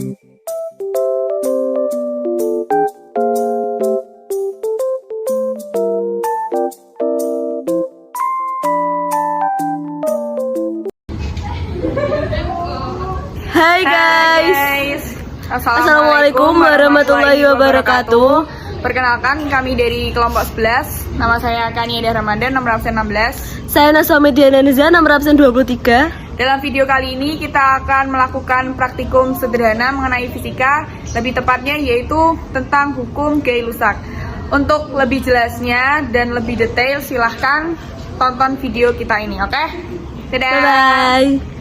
Hai guys. Assalamualaikum warahmatullahi wabarakatuh. Perkenalkan, kami dari kelompok 11. Nama saya Kanieda Ramadan, nomor absen 16. Saya Naswa Mediana Niza, nomor absen 23. Dalam video kali ini kita akan melakukan praktikum sederhana mengenai fisika, lebih tepatnya yaitu tentang hukum Gay-Lussac. Untuk lebih jelasnya dan lebih detail silahkan tonton video kita ini, oke? Dadah. Bye-bye.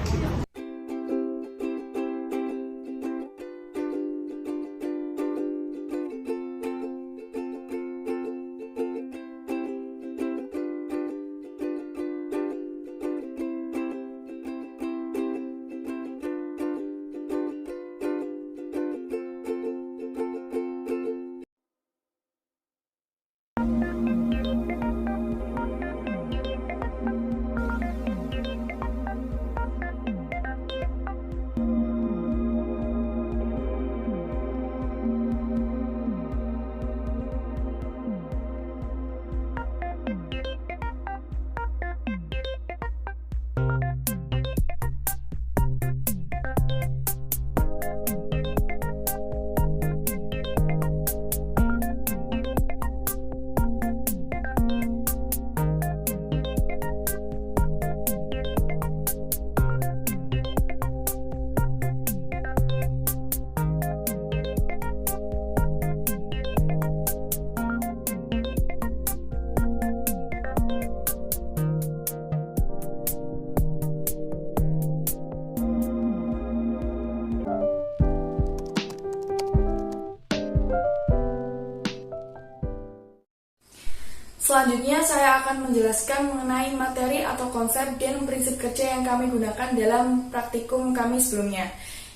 Selanjutnya saya akan menjelaskan mengenai materi atau konsep dan prinsip kerja yang kami gunakan dalam praktikum kami sebelumnya,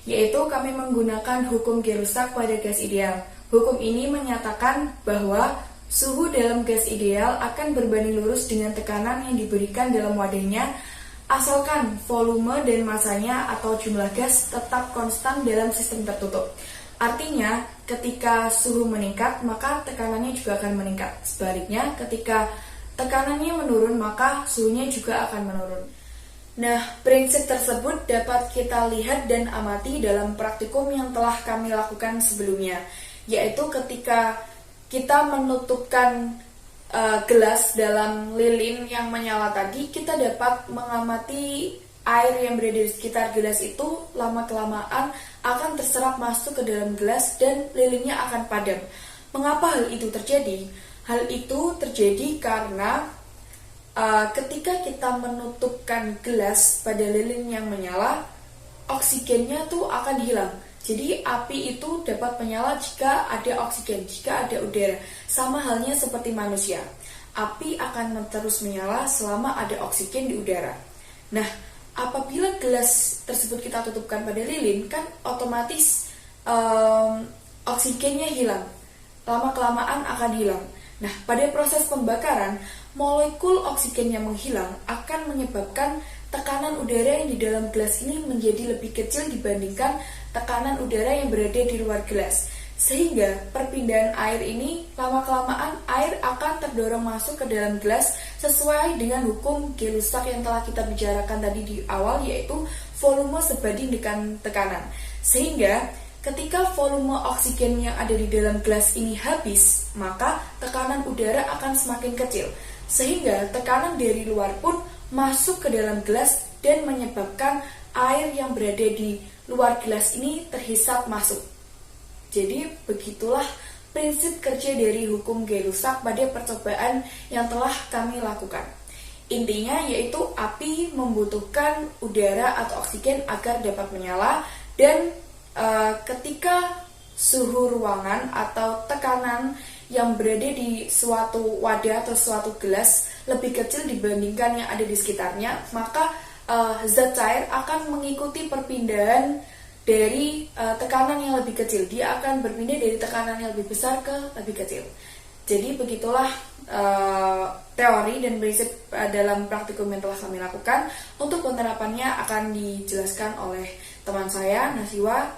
yaitu kami menggunakan hukum Gay-Lussac pada gas ideal. Hukum ini menyatakan bahwa suhu dalam gas ideal akan berbanding lurus dengan tekanan yang diberikan dalam wadahnya, asalkan volume dan masanya atau jumlah gas tetap konstan dalam sistem tertutup. Artinya, ketika suhu meningkat, maka tekanannya juga akan meningkat. Sebaliknya, ketika tekanannya menurun, maka suhunya juga akan menurun. Nah, prinsip tersebut dapat kita lihat dan amati dalam praktikum yang telah kami lakukan sebelumnya, yaitu ketika kita menutupkan gelas dalam lilin yang menyala tadi, kita dapat mengamati air yang berada di sekitar gelas itu lama-kelamaan akan terserap masuk ke dalam gelas dan lilinnya akan padam. Mengapa hal itu terjadi? Hal itu terjadi karena ketika kita menutupkan gelas pada lilin yang menyala, oksigennya tuh akan hilang. Jadi api itu dapat menyala jika ada oksigen, jika ada udara. Sama halnya seperti manusia. Api akan terus menyala selama ada oksigen di udara. Nah, apabila gelas tersebut kita tutupkan pada lilin, kan otomatis oksigennya hilang. Lama-kelamaan akan hilang. Nah, pada proses pembakaran, molekul oksigen yang menghilang akan menyebabkan tekanan udara yang di dalam gelas ini menjadi lebih kecil dibandingkan tekanan udara yang berada di luar gelas. Sehingga perpindahan air ini lama-kelamaan air akan terdorong masuk ke dalam gelas sesuai dengan hukum Gay-Lussac yang telah kita bicarakan tadi di awal, yaitu volume sebanding dengan tekanan. Sehingga ketika volume oksigen yang ada di dalam gelas ini habis, maka tekanan udara akan semakin kecil. Sehingga tekanan dari luar pun masuk ke dalam gelas dan menyebabkan air yang berada di luar gelas ini terhisap masuk. Jadi begitulah prinsip kerja dari hukum Gay-Lussac pada percobaan yang telah kami lakukan. Intinya yaitu api membutuhkan udara atau oksigen agar dapat menyala, dan ketika suhu ruangan atau tekanan yang berada di suatu wadah atau suatu gelas lebih kecil dibandingkan yang ada di sekitarnya, maka zat cair akan mengikuti perpindahan dari tekanan yang lebih kecil. Dia akan berpindah dari tekanan yang lebih besar ke lebih kecil. Jadi begitulah teori dan prinsip dalam praktikum yang telah kami lakukan. Untuk penerapannya akan dijelaskan oleh teman saya, Nasiwa.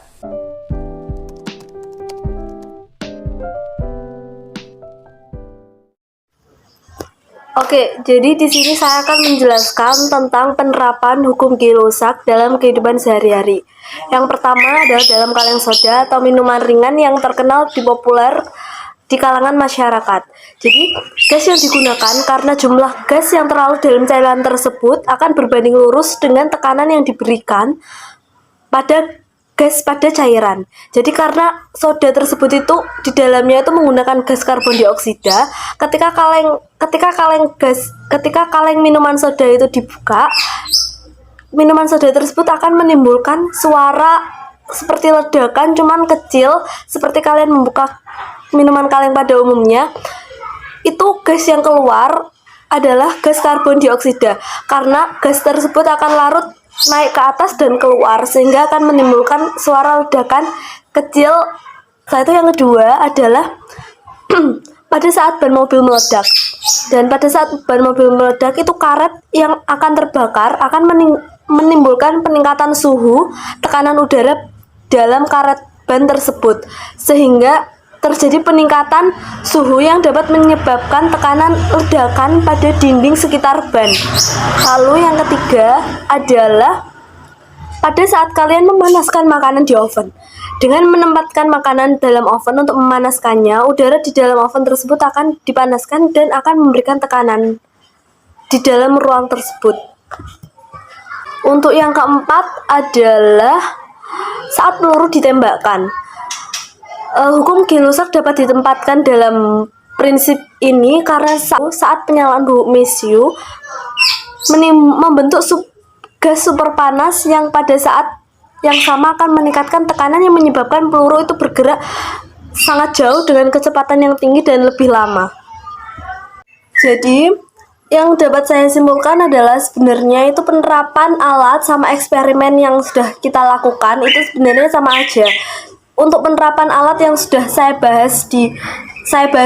Oke, jadi di sini saya akan menjelaskan tentang penerapan hukum gizi rusak dalam kehidupan sehari-hari. Yang pertama adalah dalam kaleng soda atau minuman ringan yang terkenal populer di kalangan masyarakat. Jadi, gas yang digunakan karena jumlah gas yang terlalu dalam cairan tersebut akan berbanding lurus dengan tekanan yang diberikan pada gas pada cairan. Jadi karena soda tersebut itu di dalamnya itu menggunakan gas karbon dioksida, ketika kaleng minuman soda itu dibuka, minuman soda tersebut akan menimbulkan suara seperti ledakan cuman kecil, seperti kalian membuka minuman kaleng pada umumnya. Itu gas yang keluar adalah gas karbon dioksida, karena gas tersebut akan larut naik ke atas dan keluar sehingga akan menimbulkan suara ledakan kecil. Setelah itu yang kedua adalah pada saat ban mobil meledak. Dan pada saat ban mobil meledak itu karet yang akan terbakar akan menimbulkan peningkatan suhu tekanan udara dalam karet ban tersebut, sehingga terjadi peningkatan suhu yang dapat menyebabkan tekanan ledakan pada dinding sekitar ban. Lalu yang ketiga adalah pada saat kalian memanaskan makanan di oven. Dengan menempatkan makanan dalam oven untuk memanaskannya, udara di dalam oven tersebut akan dipanaskan dan akan memberikan tekanan di dalam ruang tersebut. Untuk yang keempat adalah saat peluru ditembakkan. Hukum gizi rusak dapat ditempatkan dalam prinsip ini karena saat penyalaan mesiu membentuk gas super panas yang pada saat yang sama akan meningkatkan tekanan yang menyebabkan peluru itu bergerak sangat jauh dengan kecepatan yang tinggi dan lebih lama. Jadi yang dapat saya simpulkan adalah sebenarnya itu penerapan alat sama eksperimen yang sudah kita lakukan itu sebenarnya sama aja. Untuk penerapan alat yang sudah saya bahas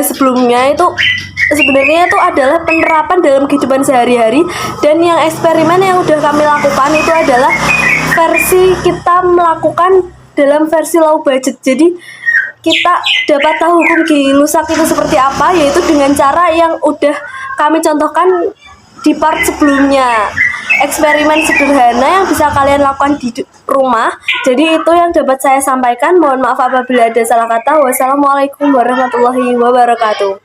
sebelumnya itu sebenarnya itu adalah penerapan dalam kehidupan sehari-hari, dan yang eksperimen yang sudah kami lakukan itu adalah versi kita melakukan dalam versi low budget. Jadi kita dapat tahu hukum gizi rusak itu seperti apa, yaitu dengan cara yang udah kami contohkan di part sebelumnya. Eksperimen sederhana yang bisa kalian lakukan di rumah. Jadi itu yang dapat saya sampaikan. Mohon maaf apabila ada salah kata. Wassalamualaikum warahmatullahi wabarakatuh.